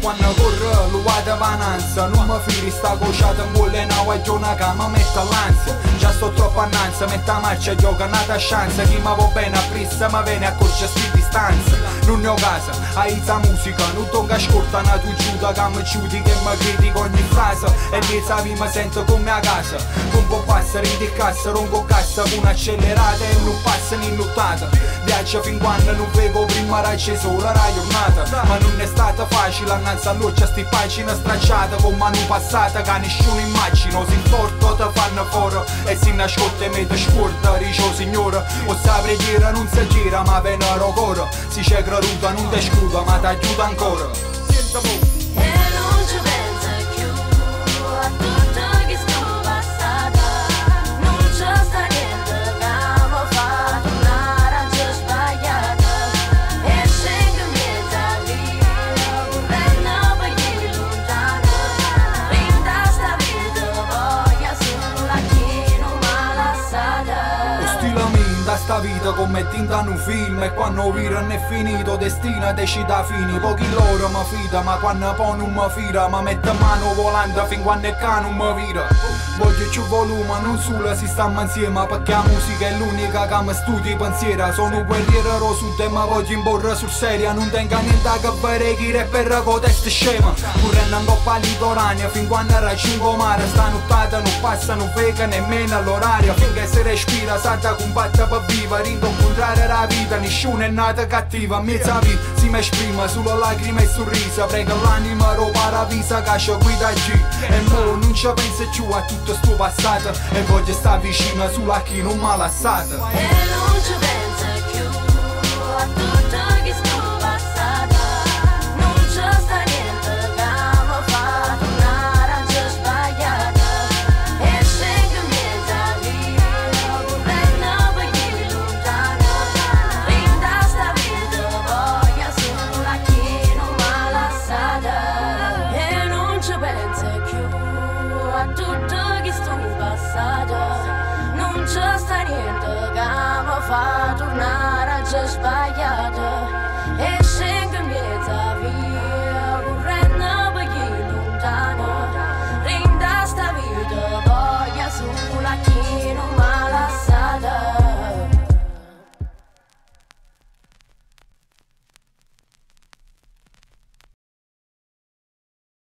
quando corre lo vado avanza. Non mi firi sta cosciata in bolle una guagliona che mi mette all'ansia. Già sto troppo annanza, metta a marcia e gioca nata chance. Chi mi va bene a prissa ma viene a corsa sti distanza. Non ne ho casa, hai la musica, non tonga ascolta una tu giuda che mi giudi che mi critico ogni frase. E mezza mi sento come a casa, con po' passare di cassa, ronco cassa con un'accelerata e non passa né nottata. Viaggio fin quando non vedo prima raggi sola la giornata. Ma non è stata facile, annanzi a noce sti pagine stracciate con mano passata che nessuno immagino. Si importa te fanno fuori e si nasconde e mi te scorda. Dice signore, o sa preghiera non si gira ma venero coro. Si c'è creduta non ti scuda ma ti aiuta ancora. Senta mo'. E non ci pensa più a tutto che sto passata. Non c'è sta niente che mi fa tornare a già sbagliata. E scendo in mezzo a via, vorrei perché lontana. Rinda sta vita voglia solo a chi non m'ha lasciata. Lo stile da sta vita come tinta in un film. E quando vira non è finito destina decida fini. Pochi loro mi fida ma quando poi non mi fira. Ma mette mano volante fin quando è che non mi vira. Voglio più volume non solo si stiamo insieme. Perché la musica è l'unica che mi studi pensiera. Sono un guerriero rosuto e mi voglio imporre sul seria. Non tengo niente a che fare chi rapper con testa scema. Correndo in coppa litoranea fin quando raggiungo mare. Sta nottata non passa, non vega nemmeno all'orario. Finché si respira, salta combatte per viva. Rindo incontrare la vita, nessuno è nata cattiva. Mezza vita si mi esprime, solo lacrime e sorrisa. Prega l'anima, roba ravisa, che ci guida G. E mo non ci penso più a tutto sto passato. E voglio stare vicino sulla chi non m'ha lasciata. E non ci pensa più a tutto che sto